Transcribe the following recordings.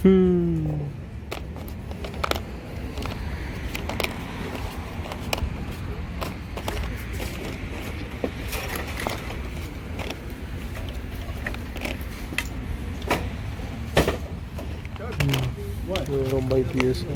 Little might be a size.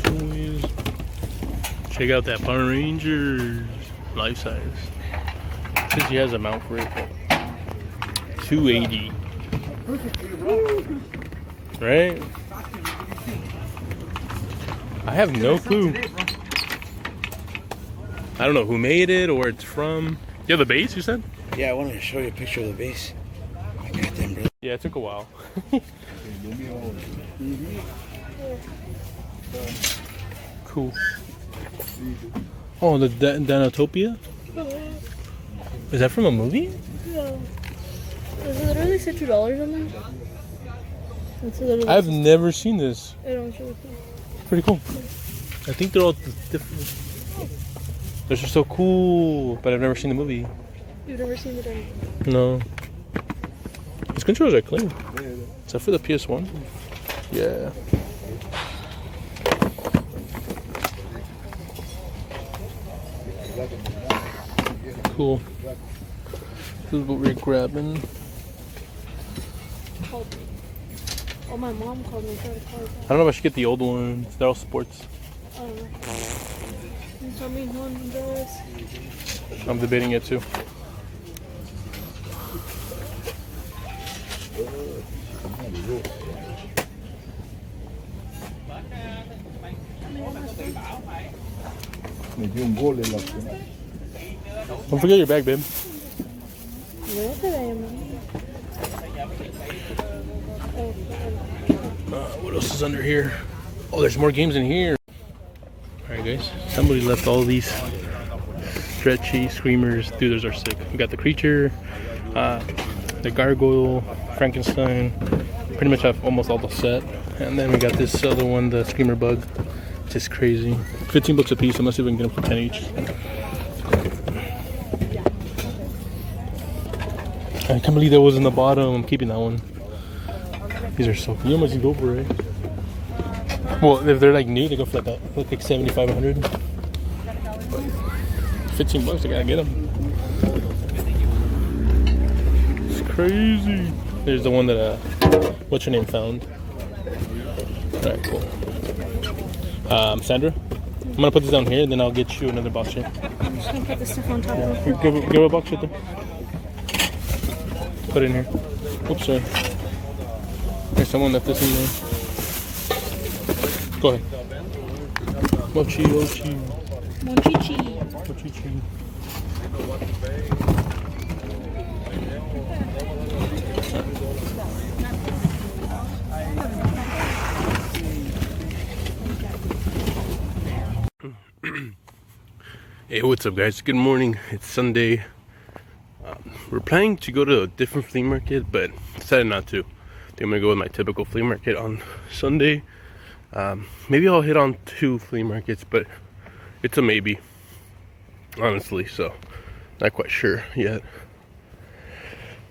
Toys. Check out that Power Rangers life size. Says he has a mount for it. $280. Right? I have no clue. I don't know who made it or where it's from. You have the base, you said? Yeah, I wanted to show you a picture of the base. I got them, bro. Yeah, it took a while. Cool. Oh, the Danotopia? Is that from a movie? No. Does it literally say $2 on there? I've never seen this. I don't show it. Pretty cool. I think they're all different. They're just so cool, but I've never seen the movie. You've never seen the demo? No. These controls are clean. Except for the PS1. Yeah. Cool. This is what we're grabbing. Oh, my mom called me. I don't know if I should get the old ones. They're all sports. I don't know. You told me one of those. I'm debating it too. Don't forget your bag, babe. What else is under here? Oh, there's more games in here. Alright guys, somebody left all these stretchy screamers. Dude, those are sick. We got the creature, the gargoyle, Frankenstein. Pretty much have almost all the set. And then we got this other one, the screamer bug. Just crazy. 15 bucks a piece. I'm gonna see if we can get them for 10 each. I can't believe that was in the bottom. I'm keeping that one. These are so cool. You almost go for it. Well, if they're like new, they go for like 7,500. 15 bucks, I gotta get them. It's crazy. There's the one that what's your name found. Alright, cool. Sandra, I'm gonna put this down here, and then I'll get you another box here. I'm just gonna put this stuff on top of it. Give a box right there. Put it in here. Oops, sorry. There's someone left this in there. Go ahead. Mochi. Mochichi. Hey, what's up guys? Good morning. It's Sunday. We're planning to go to a different flea market, but decided not to. I think I'm gonna go with my typical flea market on Sunday. Maybe I'll hit on 2 flea markets, but it's a maybe, honestly, so not quite sure yet.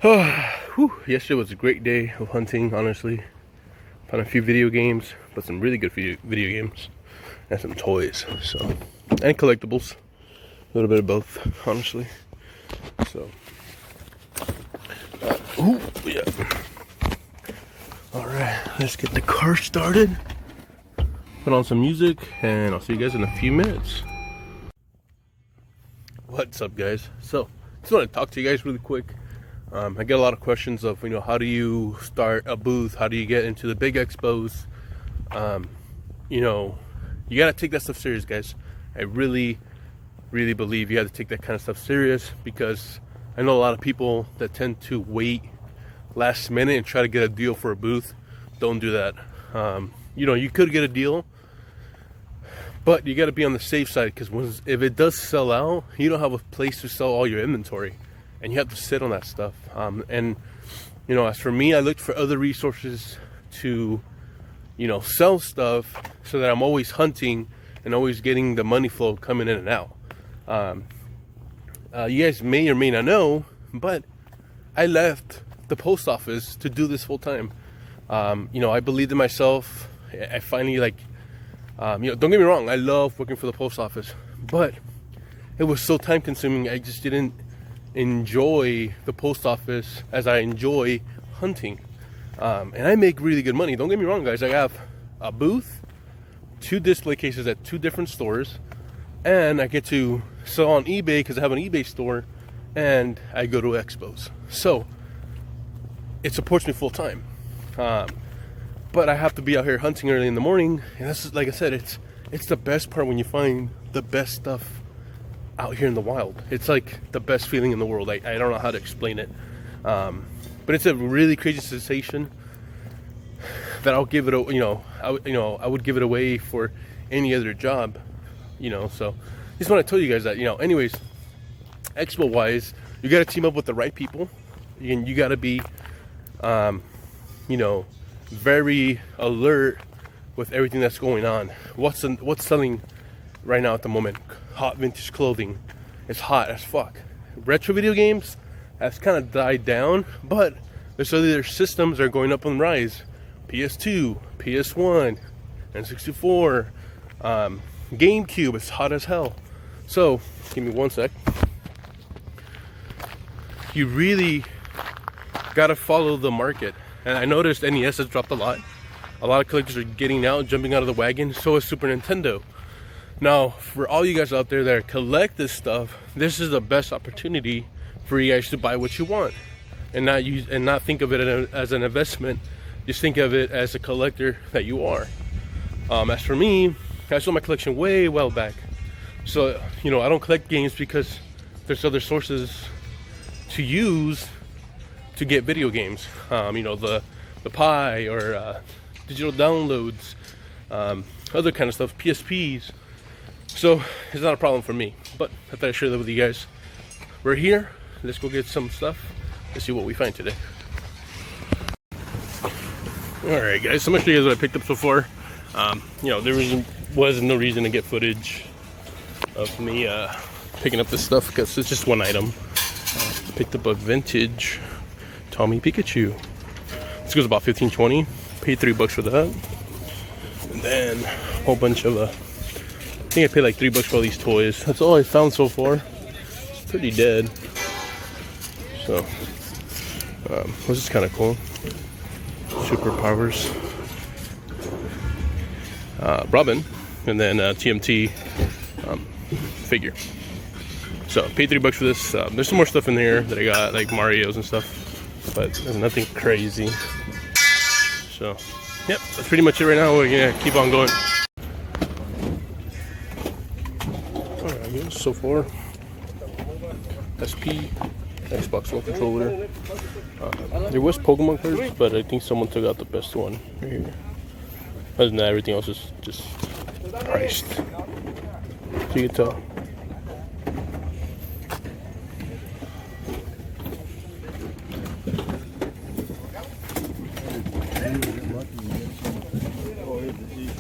Yesterday was a great day of hunting, honestly. Found a few video games, but some really good video games, and some toys, so, and collectibles. A little bit of both, honestly. So, yeah. All right, let's get the car started. Put on some music, and I'll see you guys in a few minutes. What's up, guys? So, just want to talk to you guys really quick. I get a lot of questions of, how do you start a booth? How do you get into the big expos? You gotta take that stuff serious, guys. I really believe you have to take that kind of stuff serious, because I know a lot of people that tend to wait last minute and try to get a deal for a booth. Don't do that. You could get a deal, but you got to be on the safe side, because if it does sell out, you don't have a place to sell all your inventory. and you have to sit on that stuff. And you know, as for me, I looked for other resources to, you know, sell stuff so that I'm always hunting and always getting the money flow coming in and out. You guys may or may not know, but I left the post office to do this full time. You know, I believed in myself. I finally, like, you know, don't get me wrong, I love working for the post office, but it was so time consuming. I just didn't enjoy the post office as I enjoy hunting. And I make really good money. Don't get me wrong, guys. I have a booth, 2 display cases at 2 different stores, and I get to sell on eBay because I have an eBay store, and I go to expos. So it supports me full time. But I have to be out here hunting early in the morning, and that's, like I said, it's the best part when you find the best stuff out here in the wild. It's like the best feeling in the world. I don't know how to explain it, but it's a really crazy sensation that I'll give it a, I would give it away for any other job, you know. So just want to tell you guys that, you know. Anyways, expo wise, you got to team up with the right people, and you got to be you know, very alert with everything that's going on. What's selling right now at the moment? Hot vintage clothing. It's hot as fuck. Retro video games has kind of died down, but there's other systems that are going up on the rise. PS2, PS1, N64, GameCube. It's hot as hell. So give me one sec. You really gotta follow the market. And I noticed NES has dropped a lot. A lot of collectors are getting out, jumping out of the wagon. So is Super Nintendo. Now, for all you guys out there that collect this stuff, this is the best opportunity for you guys to buy what you want, and not think of it as an investment. Just think of it as a collector that you are. As for me, I sold my collection way well back. So, you know, I don't collect games because there's other sources to use to get video games. You know, the Pi or digital downloads, other kind of stuff, PSPs. So it's not a problem for me, but I thought I'd share that with you guys. We're here. Let's go get some stuff. Let's see what we find today. Alright guys, so I'm gonna show you guys what I picked up so far. You know, there was no reason to get footage of me picking up this stuff because it's just one item. Picked up a vintage Tommy Pikachu. This goes about $15-$20. Paid $3 for that. And then a whole bunch of I think I paid like $3 for all these toys. That's all I found so far. It's pretty dead. So this is kind of cool. Superpowers. Robin, and then TMT figure. So paid $3 for this. There's some more stuff in here that I got, like Mario's and stuff, but there's nothing crazy. So yep, that's pretty much it right now. We're gonna keep on going. Alright guys, so far SP Xbox One controller. There was Pokemon cards, but I think someone took out the best one right here. Other than that, everything else is just priced. So you can tell.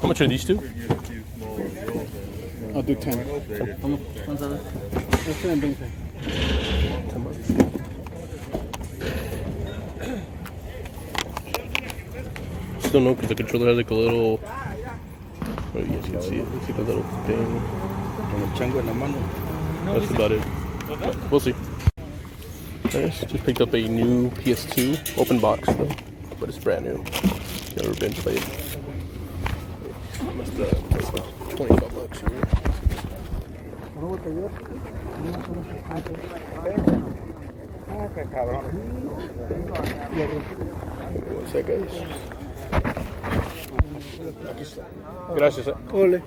How much are these two? I'll do 10. Still no, because the controller has like a little. Oh, you guys can see it. It's like a little thing. That's about it. But we'll see. Nice. Just picked up a new PS2 open box though, but it's brand new. Never been played. Must have $25 here. What's that, guys? Gracias. Ole.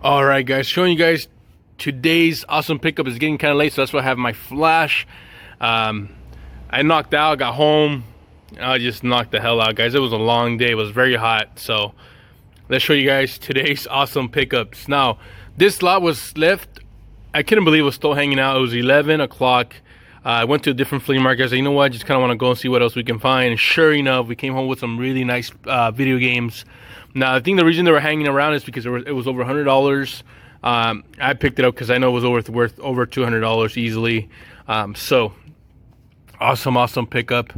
Alright guys, showing you guys today's awesome pickup. Is getting kind of late, so that's why I have my flash. I knocked out, got home, I just knocked the hell out, guys. It was a long day, it was very hot, so let's show you guys today's awesome pickups. Now, this lot was left, I couldn't believe it was still hanging out. It was 11 o'clock. I went to a different flea market. I said, you know what, just kind of want to go and see what else we can find. And sure enough, we came home with some really nice video games. Now, I think the reason they were hanging around is because it was over $100. I picked it up because I know it was worth over $200 easily. So, awesome pickup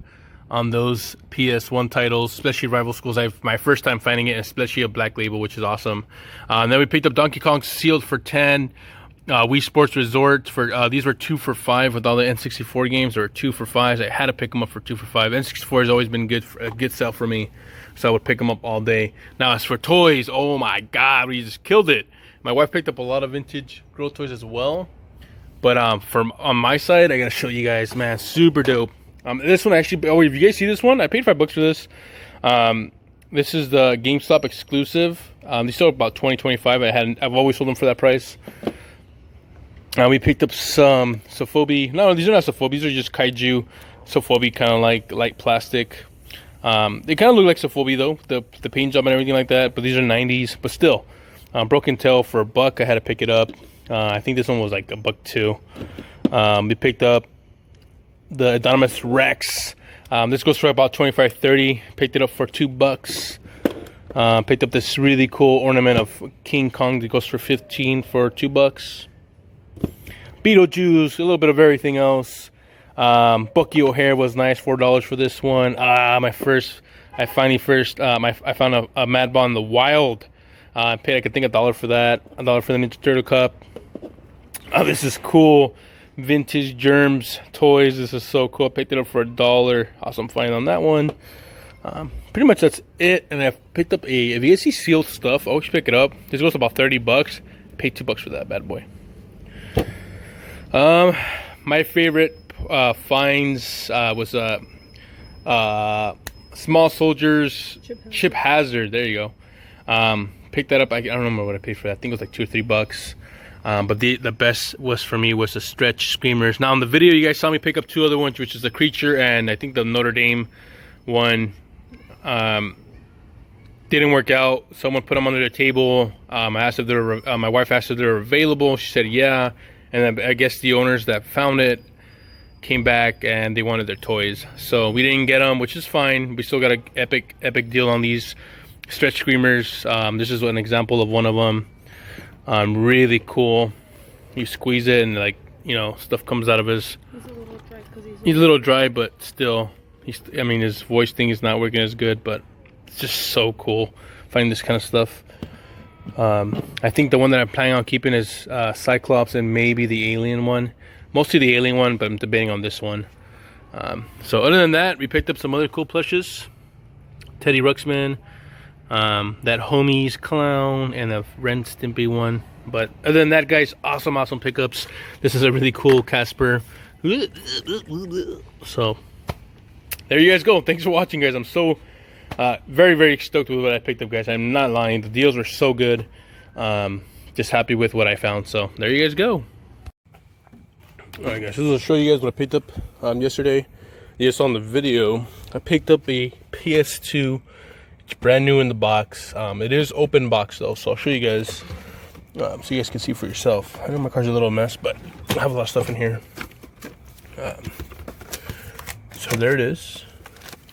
on those PS1 titles, especially Rival Schools. My first time finding it, especially a black label, which is awesome. And then we picked up Donkey Kong sealed for 10. Wii Sports Resort for these were 2 for $5 with all the N64 games, or 2 for $5. I had to pick them up for 2 for $5. N64 has always been a good sell for me, so I would pick them up all day. Now as for toys, oh my God, we just killed it. My wife picked up a lot of vintage girl toys as well, but on my side, I gotta show you guys, man, super dope. This one actually, oh, if you guys see this one, I paid $5 for this. This is the GameStop exclusive. These still about $20-25. I've always sold them for that price. We picked up some Sophobi. No, these are not Sophobi. These are just Kaiju Sophobi, kind of like light plastic. They kind of look like Sophobi though, the paint job and everything like that. But these are 90s. But still, Broken Tail for $1. I had to pick it up. I think this one was like $1 too. We picked up the Adonis Rex. This goes for about $25-30. Picked it up for $2. Picked up this really cool ornament of King Kong that goes for $15 for $2. Beetlejuice, a little bit of everything else. Bucky O'Hare was nice, $4 for this one. I found a Mad Bond the Wild. I paid, I think, $1 for that. $1 for the Ninja Turtle Cup. Oh, this is cool. Vintage Germs toys. This is so cool. I picked it up for $1. Awesome find on that one. Pretty much that's it. And I picked up if you guys see sealed stuff, always pick it up. This goes about $30. Paid $2 for that bad boy. My favorite finds was Small Soldiers Chip Hazard. There you go. Picked that up. I don't remember what I paid for that. I think it was like $2 or $3. But the best was for me was the Stretch Screamers. Now in the video you guys saw me pick up 2 other ones, which is the Creature and I think the Notre Dame one. Didn't work out. Someone put them under the table. I asked if they were, my wife asked if they were available. She said yeah. And I guess the owners that found it came back and they wanted their toys. So we didn't get them, which is fine. We still got an epic deal on these Stretch Screamers. This is an example of one of them. Really cool. You squeeze it and, like, you know, stuff comes out of his. He's a little dry, but still, I mean, his voice thing is not working as good, but it's just so cool finding this kind of stuff. I think the one that I'm planning on keeping is Cyclops and maybe the Alien one. Mostly the Alien one, but I'm debating on this one. So other than that, we picked up some other cool plushes. Teddy Ruxpin, that Homies Clown, and a Ren Stimpy one. But other than that, guys, awesome pickups. This is a really cool Casper. So there you guys go. Thanks for watching, guys. I'm so very stoked with what I picked up, guys. I'm not lying. The deals were so good. Just happy with what I found. So there you guys go. Alright, guys, so I'll show you guys what I picked up yesterday. You saw in the video, I picked up a PS2. It's brand new in the box. It is open box though, so I'll show you guys so you guys can see for yourself. I know my car's a little mess, but I have a lot of stuff in here. So there it is,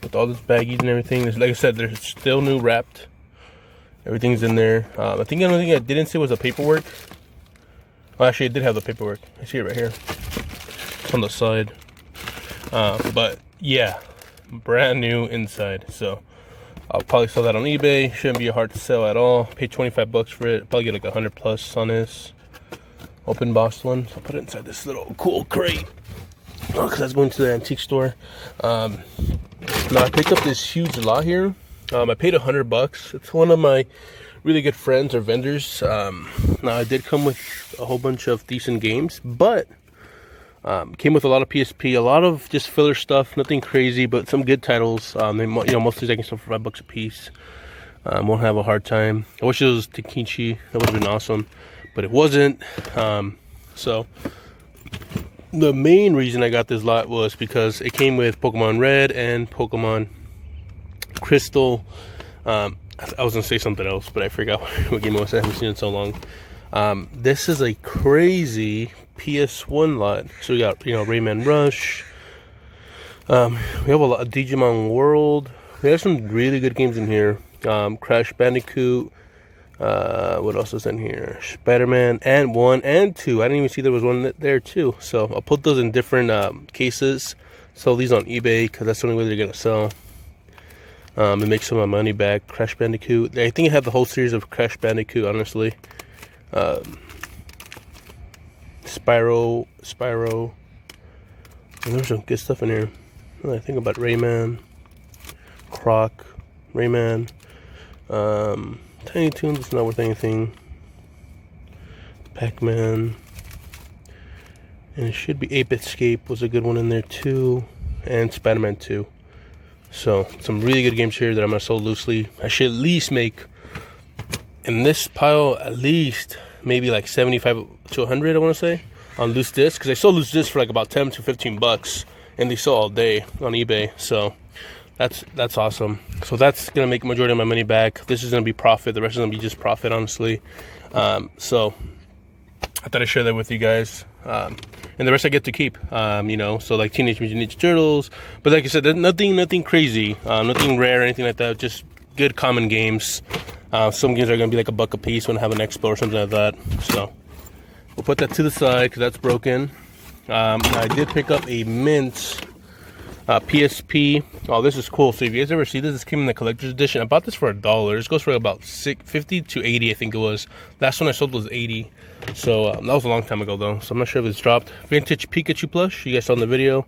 with all this baggies and everything. Like I said, they're still new wrapped. Everything's in there. I think the only thing I didn't see was the paperwork. Oh, actually, I did have the paperwork. I see it right here. It's on the side. But yeah, brand new inside. So I'll probably sell that on eBay. Shouldn't be hard to sell at all. Paid 25 bucks for it. Probably get like 100 plus on this open box one. So I'll put it inside this little cool crate. Oh, because I was going to the antique store. Now I picked up this huge lot here. I paid 100 bucks. It's one of my really good friends or vendors. Now I did come with a whole bunch of decent games, but came with a lot of PSP, a lot of just filler stuff, nothing crazy, but some good titles. They, you know, most of these I can sell for $5 a piece. Won't have a hard time. I wish it was Takeshi. That would have been awesome, but it wasn't. So the main reason I got this lot was because it came with Pokemon Red and Pokemon Crystal. I was gonna say something else, but I forgot what game it was. I haven't seen it in so long. This is a crazy PS1 lot. So we got, Rayman Rush. We have a lot of Digimon World. We have some really good games in here. Crash Bandicoot. What else is in here? Spider-Man and 1 and 2. I didn't even see there was one there too. So I'll put those in different cases. Sell these on eBay because that's the only way they're gonna sell. And make some of my money back. Crash Bandicoot. I think I have the whole series of Crash Bandicoot, honestly. Spyro. And there's some good stuff in here. I think about Rayman, Croc, Rayman. Tiny Toons is not worth anything. Pac-Man. And it should be 8-Bit Escape was a good one in there too. And Spider-Man 2. So, some really good games here that I'm going to sell loosely. I should at least make, in this pile, at least maybe like 75 to 100, I want to say, on loose discs. Because I sold loose discs for like about 10 to 15 bucks. And they sell all day on eBay. So, that's awesome. So, that's going to make the majority of my money back. This is going to be profit. The rest is going to be just profit, honestly. So, I thought I'd share that with you guys. And the rest I get to keep, so like Teenage Mutant Ninja Turtles. But like I said, there's nothing crazy, nothing rare or anything like that. Just good common games. Some games are going to be like $1 a piece when I have an expo or something like that. So we'll put that to the side because that's broken. I did pick up a mint PSP. Oh, this is cool. So if you guys ever see this, this came in the collector's edition. I bought this for $1. This goes for about $50 to $80, I think it was. Last one I sold was $80. So that was a long time ago though. So I'm not sure if it's dropped. Vintage Pikachu plush. You guys saw in the video.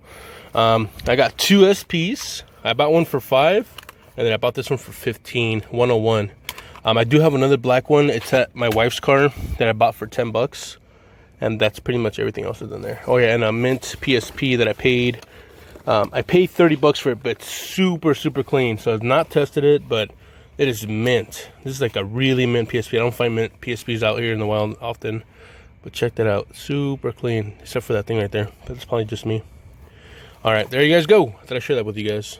I got 2 SPs. I bought one for $5, and then I bought this one for $15. 101. I do have another black one. It's at my wife's car that I bought for $10, and that's pretty much everything else is in there. Oh yeah, and a mint PSP that I paid. I paid $30 for it, but it's super clean. So I've not tested it, but it is mint. This is like a really mint PSP. I don't find mint PSPs out here in the wild often, but check that out. Super clean, except for that thing right there. But it's probably just me. All right, there you guys go. I thought I'd share that with you guys.